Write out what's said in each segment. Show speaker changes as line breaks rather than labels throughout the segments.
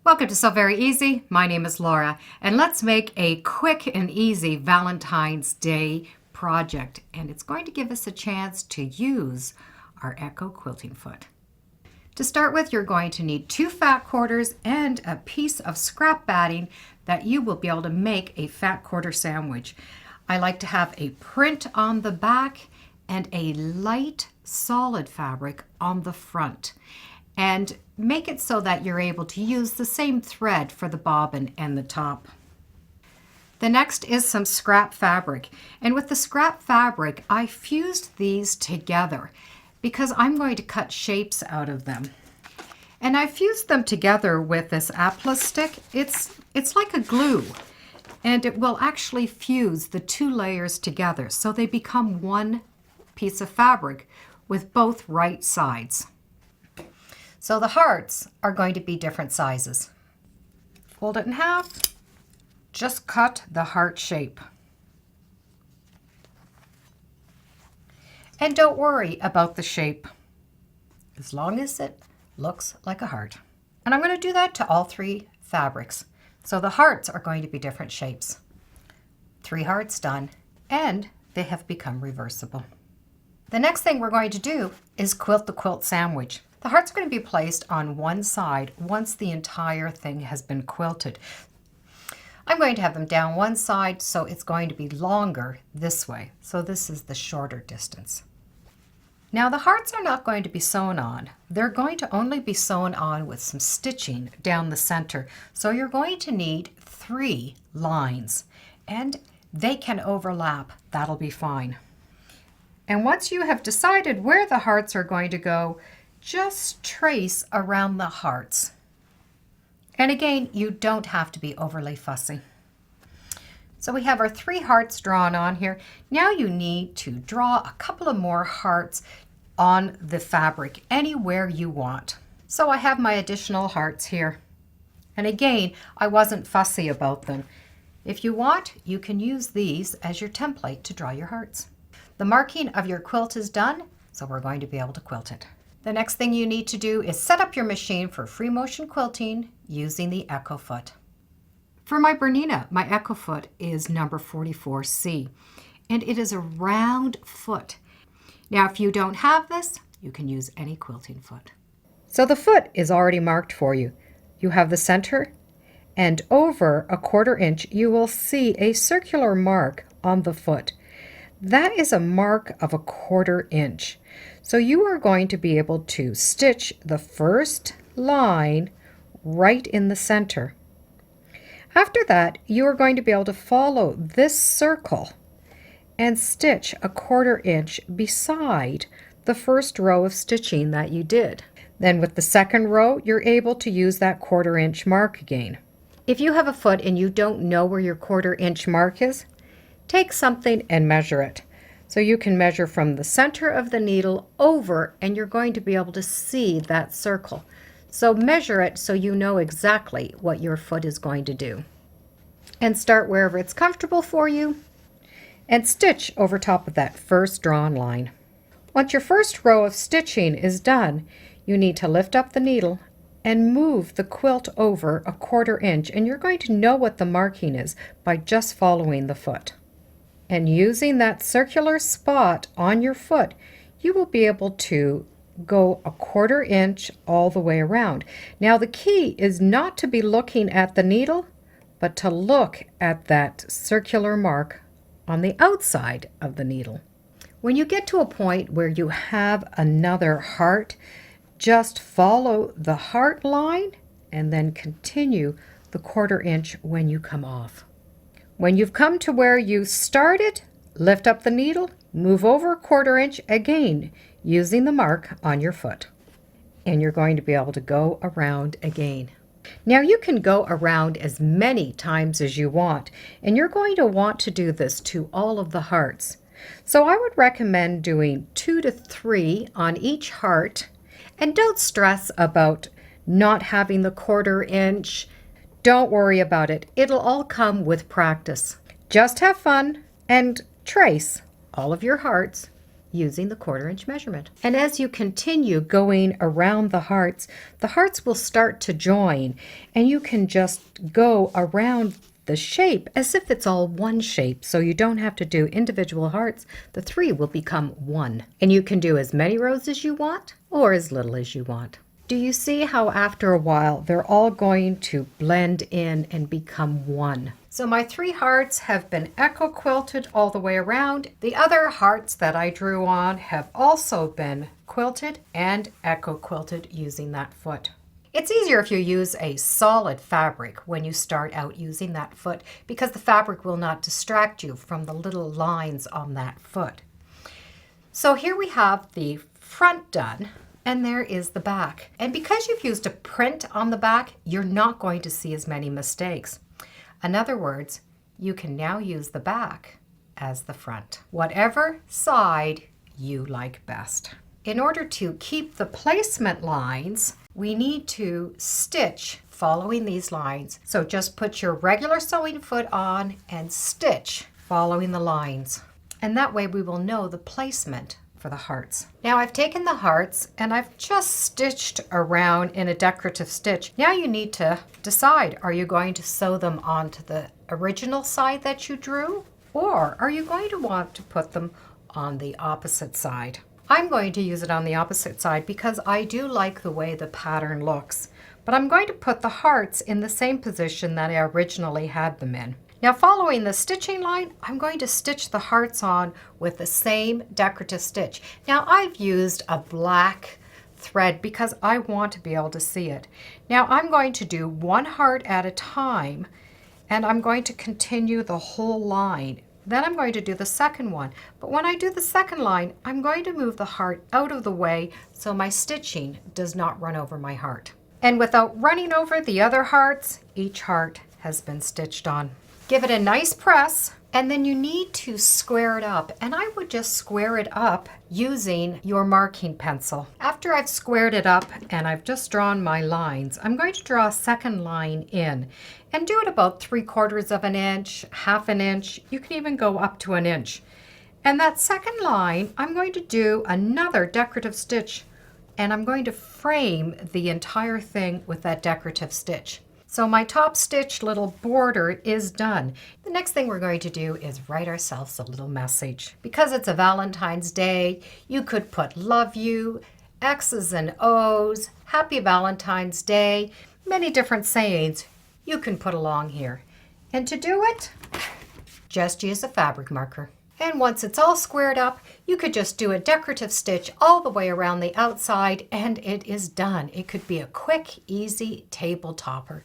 Welcome to Sew Very Easy. My name is Laura, and let's make a quick and easy Valentine's Day project. And it's going to give us a chance to use our Echo Quilting Foot. To start with, you're going to need 2 fat quarters and a piece of scrap batting that you will be able to make a fat quarter sandwich. I like to have a print on the back and a light solid fabric on the front. And make it so that you're able to use the same thread for the bobbin and the top. The next is some scrap fabric. And with the scrap fabric, I fused these together because I'm going to cut shapes out of them. And I fused them together with this Appliquéing. It's like a glue, and it will actually fuse the 2 layers together so they become one piece of fabric with both right sides. So the hearts are going to be different sizes. Fold it in half, just cut the heart shape. And don't worry about the shape, as long as it looks like a heart. And I'm going to do that to all 3 fabrics. So the hearts are going to be different shapes. 3 hearts done, and they have become reversible. The next thing we're going to do is quilt the quilt sandwich. The heart's going to be placed on one side once the entire thing has been quilted. I'm going to have them down one side, so it's going to be longer this way. So this is the shorter distance. Now the hearts are not going to be sewn on. They're going to only be sewn on with some stitching down the center. So you're going to need 3 lines, and they can overlap. That'll be fine. And once you have decided where the hearts are going to go, just trace around the hearts. And again, you don't have to be overly fussy. So we have our 3 hearts drawn on here. Now you need to draw a couple of more hearts on the fabric anywhere you want. So I have my additional hearts here. And again, I wasn't fussy about them. If you want, you can use these as your template to draw your hearts. The marking of your quilt is done, so we're going to be able to quilt it. The next thing you need to do is set up your machine for free motion quilting using the Echo Foot. For my Bernina, my Echo Foot is number 44C, and it is a round foot. Now, if you don't have this, you can use any quilting foot. So the foot is already marked for you. You have the center, and over a 1/4 inch, you will see a circular mark on the foot. That is a mark of a 1/4 inch. So you are going to be able to stitch the first line right in the center. After that, you are going to be able to follow this circle and stitch a 1/4 inch beside the first row of stitching that you did. Then with the second row, you're able to use that 1/4 inch mark again. If you have a foot and you don't know where your 1/4 inch mark is, take something and measure it. So you can measure from the center of the needle over, and you're going to be able to see that circle. So measure it so you know exactly what your foot is going to do. And start wherever it's comfortable for you, and stitch over top of that first drawn line. Once your first row of stitching is done, you need to lift up the needle and move the quilt over a 1/4 inch, and you're going to know what the marking is by just following the foot. And using that circular spot on your foot, you will be able to go a 1/4 inch all the way around. Now the key is not to be looking at the needle, but to look at that circular mark on the outside of the needle. When you get to a point where you have another heart, just follow the heart line and then continue the 1/4 inch when you come off. When you've come to where you started, lift up the needle, move over a 1/4 inch again using the mark on your foot. And you're going to be able to go around again. Now you can go around as many times as you want, and you're going to want to do this to all of the hearts. So I would recommend doing 2 to 3 on each heart, and don't stress about not having the 1/4 inch. Don't worry about it. It'll all come with practice. Just have fun and trace all of your hearts using the 1/4 inch measurement. And as you continue going around the hearts will start to join, and you can just go around the shape as if it's all one shape, so you don't have to do individual hearts. The 3 will become 1. And you can do as many rows as you want or as little as you want. Do you see how after a while they're all going to blend in and become 1? So my 3 hearts have been echo quilted all the way around. The other hearts that I drew on have also been quilted and echo quilted using that foot. It's easier if you use a solid fabric when you start out using that foot, because the fabric will not distract you from the little lines on that foot. So here we have the front done, and there is the back. And because you've used a print on the back, you're not going to see as many mistakes. In other words, you can now use the back as the front, whatever side you like best. In order to keep the placement lines, we need to stitch following these lines. So just put your regular sewing foot on and stitch following the lines. And that way we will know the placement for the hearts. Now I've taken the hearts and I've just stitched around in a decorative stitch. Now you need to decide, are you going to sew them onto the original side that you drew, or are you going to want to put them on the opposite side? I'm going to use it on the opposite side because I do like the way the pattern looks, but I'm going to put the hearts in the same position that I originally had them in. Now following the stitching line, I'm going to stitch the hearts on with the same decorative stitch. Now I've used a black thread because I want to be able to see it. Now I'm going to do 1 heart at a time, and I'm going to continue the whole line. Then I'm going to do the second one. But when I do the second line, I'm going to move the heart out of the way so my stitching does not run over my heart. And without running over the other hearts, each heart has been stitched on. Give it a nice press, and then you need to square it up. And I would just square it up using your marking pencil. After I've squared it up and I've just drawn my lines, I'm going to draw a second line in and do it about 3/4 of an inch, 1/2 an inch. You can even go up to 1 inch. And that second line, I'm going to do another decorative stitch, and I'm going to frame the entire thing with that decorative stitch. So my top stitch little border is done. The next thing we're going to do is write ourselves a little message. Because it's a Valentine's Day, you could put love you, X's and O's, happy Valentine's Day, many different sayings you can put along here. And to do it, just use a fabric marker. And once it's all squared up, you could just do a decorative stitch all the way around the outside and it is done. It could be a quick, easy table topper.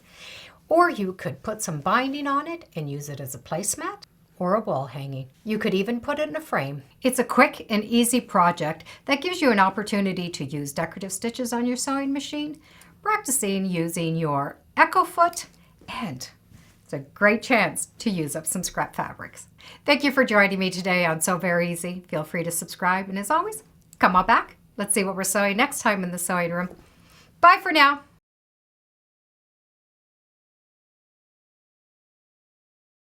Or you could put some binding on it and use it as a placemat or a wall hanging. You could even put it in a frame. It's a quick and easy project that gives you an opportunity to use decorative stitches on your sewing machine, practicing using your Echo Foot, and it's a great chance to use up some scrap fabrics. Thank you for joining me today on Sew Very Easy. Feel free to subscribe, and as always, come on back. Let's see what we're sewing next time in the sewing room. Bye for now.